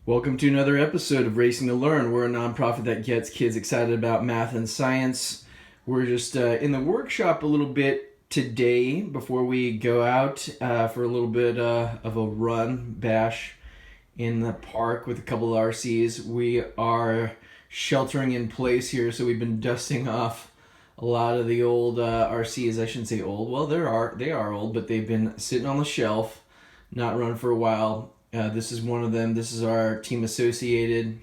Welcome to another episode of Racing to Learn. We're a nonprofit that gets kids excited about math and science. We're just in the workshop a little bit today before we go out for a little bit of a run bash in the park with a couple of RCs. We are sheltering in place here, so we've been dusting off a lot of the old RCs. I shouldn't say old. Well, they are old, but they've been sitting on the shelf, not run for a while. This is one of them. This is our team associated.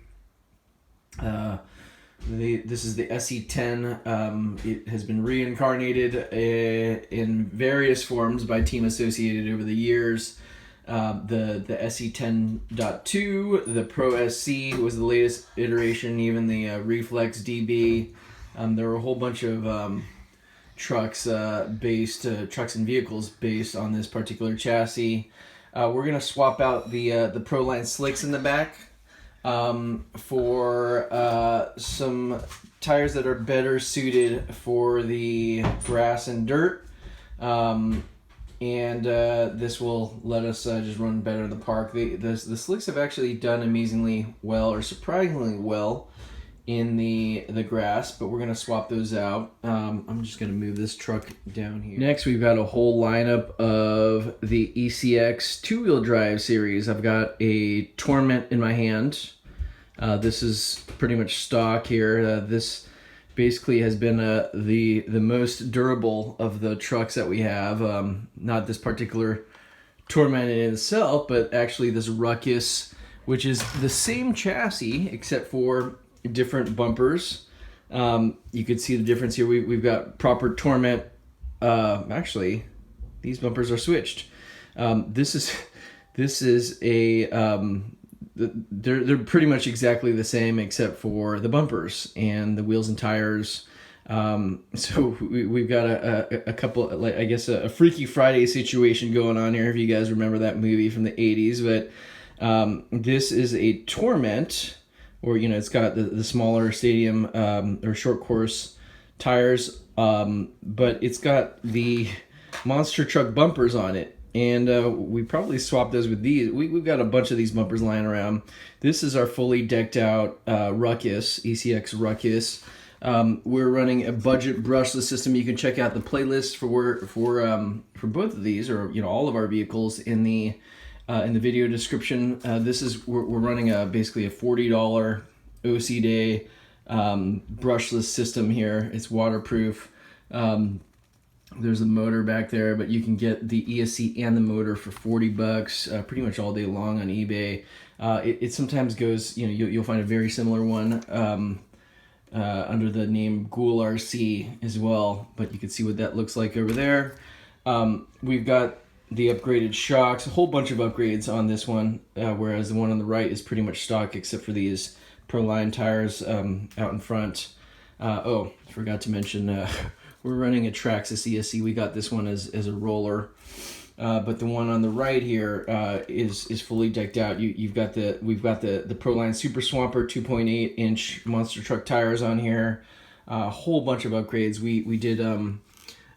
This is the SC10. It has been reincarnated in various forms by Team Associated over the years. The SC10.2, the Pro SC was the latest iteration, even the Reflex DB. There were a whole bunch of trucks and vehicles based on this particular chassis. We're going to swap out the Proline slicks in the back for some tires that are better suited for the grass and dirt. And this will let us just run better in the park. The slicks have actually done amazingly well, or surprisingly well, in the grass, but we're going to swap those out. I'm just going to move this truck down here. Next, we've got a whole lineup of the ECX two-wheel drive series. I've got a Torment in my hand. This is pretty much stock here. This basically has been the most durable of the trucks that we have. Not this particular Torment in itself, but actually this Ruckus, which is the same chassis except for different bumpers. You could see the difference here. We've got proper Torment. Actually, these bumpers are switched. This is a they're pretty much exactly the same except for the bumpers and the wheels and tires. So we've got a couple, like, I guess a Freaky Friday situation going on here, if you guys remember that movie from the 80s. But this is a Torment, or, it's got the smaller stadium or short course tires, but it's got the monster truck bumpers on it. And we probably swapped those with these. We've got a bunch of these bumpers lying around. This is our fully decked out Ruckus, ECX Ruckus. We're running a budget brushless system. You can check out the playlist for both of these, or all of our vehicles, in the video description. We're running basically a $40 OC day brushless system here. It's waterproof. There's a motor back there, but you can get the ESC and the motor for $40 pretty much all day long on eBay. It sometimes goes, you'll find a very similar one under the name Ghoul RC as well, but you can see what that looks like over there. We've got the upgraded shocks, a whole bunch of upgrades on this one, whereas the one on the right is pretty much stock except for these Proline tires out in front. Forgot to mention, we're running a Traxxas ESC. We got this one as a roller, but the one on the right here is fully decked out. We've got the Proline Super Swamper 2.8-inch monster truck tires on here. A whole bunch of upgrades. We did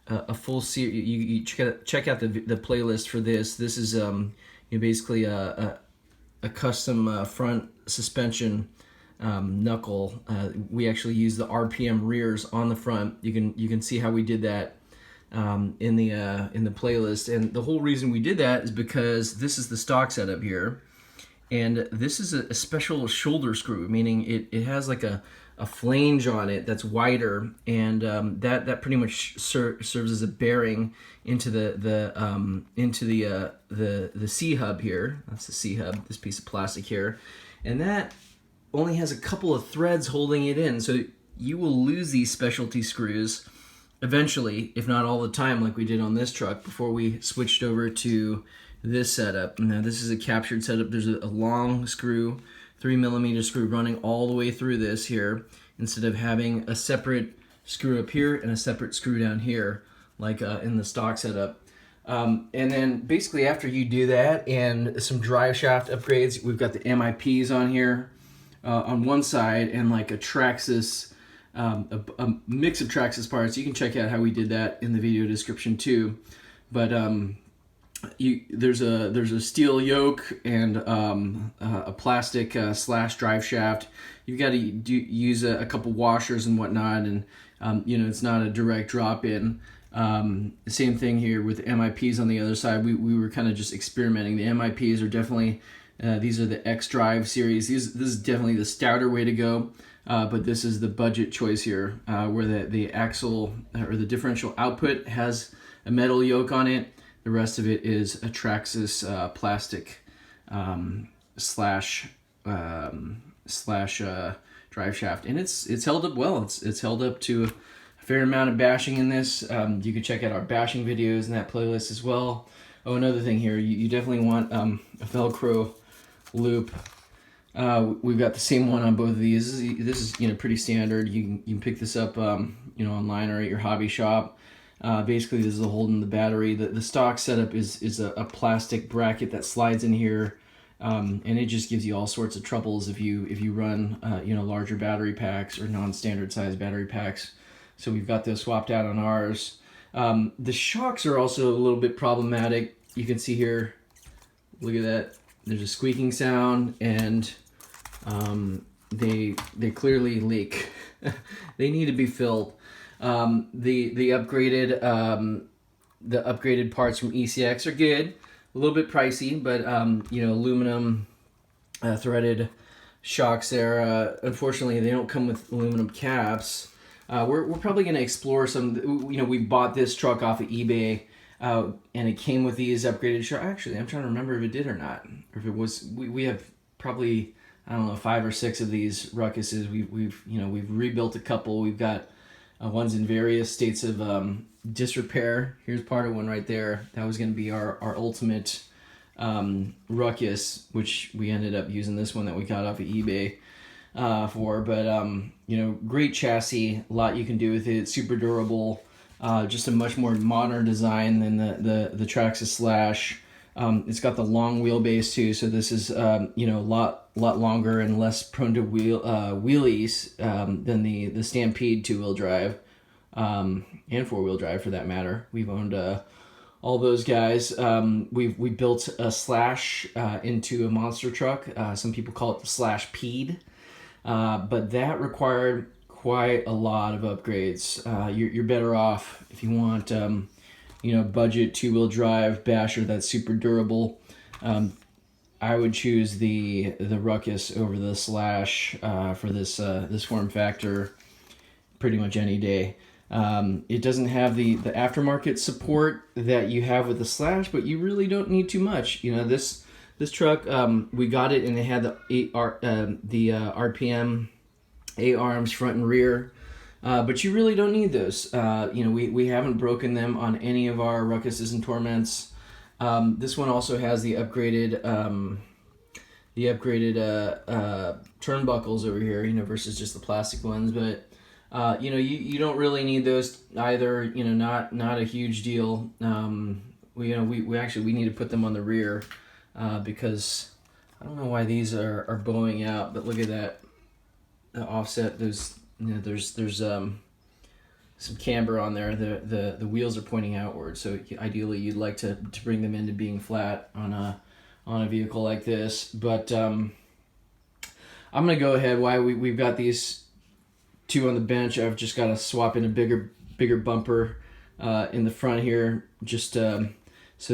a full series. You check out the playlist for this. This is basically a custom front suspension knuckle. We actually use the RPM rears on the front. You can see how we did that in the playlist. And the whole reason we did that is because this is the stock setup here, and this is a special shoulder screw, meaning it has like a flange on it that's wider, and that pretty much serves as a bearing into the C hub here. That's the C hub, this piece of plastic here, and that only has a couple of threads holding it in. So you will lose these specialty screws eventually, if not all the time, like we did on this truck before we switched over to this setup. Now this is a captured setup. There's a long screw, 3mm screw running all the way through this here, instead of having a separate screw up here and a separate screw down here, like in the stock setup. And then basically after you do that and some Driveshaft upgrades, we've got the MIPs on here on one side, and like a Traxxas, a mix of Traxxas parts. You can check out how we did that in the video description too. But there's a steel yoke and a plastic slash drive shaft. You've got to use a couple washers and whatnot, and it's not a direct drop in. Same thing here with MIPs on the other side. We were kind of just experimenting. The MIPs are definitely these are the X Drive series. This is definitely the stouter way to go. But this is the budget choice here, where the axle or the differential output has a metal yoke on it. The rest of it is a Traxxas plastic slash drive shaft, and it's held up well. It's held up to a fair amount of bashing in this. You can check out our bashing videos in that playlist as well. Oh, another thing here, you definitely want a Velcro loop. We've got the same one on both of these. This is pretty standard. You can pick this up online or at your hobby shop. Basically, this is holding the battery. The stock setup is a plastic bracket that slides in here, and it just gives you all sorts of troubles if you run larger battery packs or non-standard size battery packs. So we've got those swapped out on ours. The shocks are also a little bit problematic. You can see here, look at that. There's a squeaking sound, and they clearly leak. They need to be filled. The upgraded parts from ECX are good. A little bit pricey, but aluminum threaded shocks there. Unfortunately, they don't come with aluminum caps. We're probably going to explore some. We bought this truck off of eBay, and it came with these upgraded shocks. Actually, I'm trying to remember if it did or not, or if it was. We have probably, I don't know, 5 or 6 of these Ruckuses. We've rebuilt a couple. We've got ones in various states of disrepair. Here's part of one right there. That was going to be our ultimate Ruckus, which we ended up using this one that we got off of eBay for. But great chassis, a lot you can do with it. Super durable. Just a much more modern design than the Traxxas Slash. It's got the long wheelbase too, so this is a lot longer and less prone to wheelies than the Stampede 2-wheel drive and 4-wheel drive for that matter. We've owned all those guys. We built a Slash into a monster truck. Some people call it the Slash Pede, but that required quite a lot of upgrades. You're better off if you want budget 2-wheel drive basher that's super durable. I would choose the Ruckus over the Slash for this form factor pretty much any day. It doesn't have the aftermarket support that you have with the Slash, but you really don't need too much. This truck, we got it and it had the RPM A-arms front and rear. But you really don't need those. We haven't broken them on any of our Ruckuses and Torments. This one also has the upgraded turnbuckles over here, versus just the plastic ones. But you don't really need those either. Not a huge deal. We need to put them on the rear because I don't know why these are bowing out. But look at that, the offset. There's some camber on there. The wheels are pointing outward, so ideally you'd like to bring them into being flat on a vehicle like this. But I'm gonna go ahead. While we've got these 2 on the bench, I've just got to swap in a bigger bumper in the front here, just so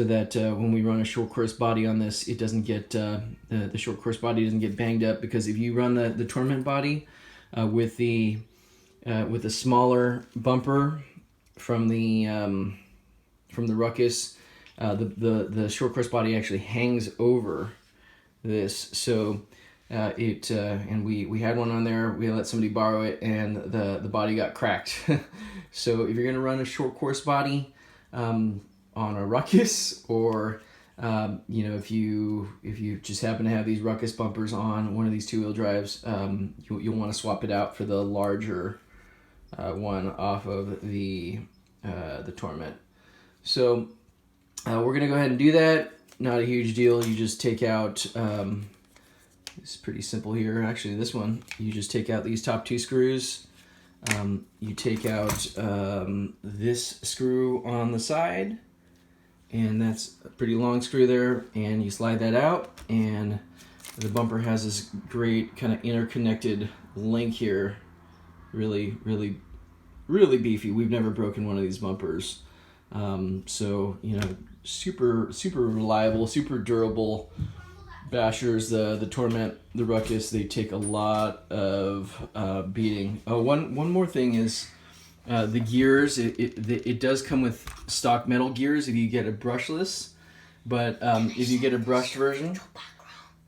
that when we run a short course body on this, it doesn't get the short course body doesn't get banged up. Because if you run the Torment body with the smaller bumper from the Ruckus, the short course body actually hangs over this. So and we had one on there. We let somebody borrow it, and the body got cracked. So if you're gonna run a short course body on a Ruckus, or if you just happen to have these Ruckus bumpers on one of these 2-wheel drives, you'll want to swap it out for the larger one off of the Torment. So we're gonna go ahead and do that. Not a huge deal. You just take out. It's pretty simple here. Actually, this one, you just take out these top 2 screws. You take out this screw on the side, and that's a pretty long screw there, and you slide that out, and the bumper has this great kind of interconnected link here. Really beefy. We've never broken one of these bumpers. So, you know, super reliable, super durable bashers. The Torment, the Ruckus, they take a lot of beating. Oh, one more thing is the gears. It does come with stock metal gears if you get a brushless, but if you get a brushed version,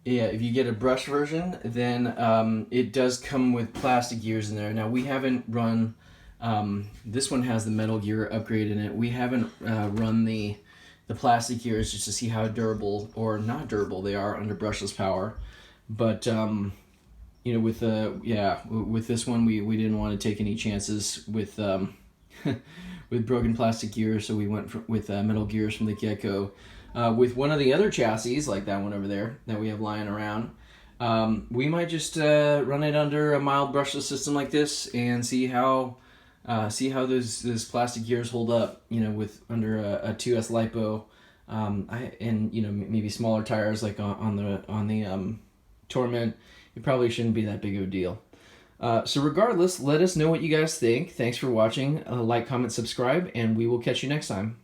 if you get a brushed version, then it does come with plastic gears in there. Now we haven't run. This one has the metal gear upgrade in it. We haven't run the plastic gears just to see how durable or not durable they are under brushless power. But you know, with this one we didn't want to take any chances with with broken plastic gears, so we went with metal gears from the get-go. With one of the other chassis, like that one over there that we have lying around, we might just run it under a mild brushless system like this and see how those plastic gears hold up. You know, with under a 2S lipo, and you know, maybe smaller tires like on the Torment, it probably shouldn't be that big of a deal. So regardless, let us know what you guys think. Thanks for watching. Like, comment, subscribe, and we will catch you next time.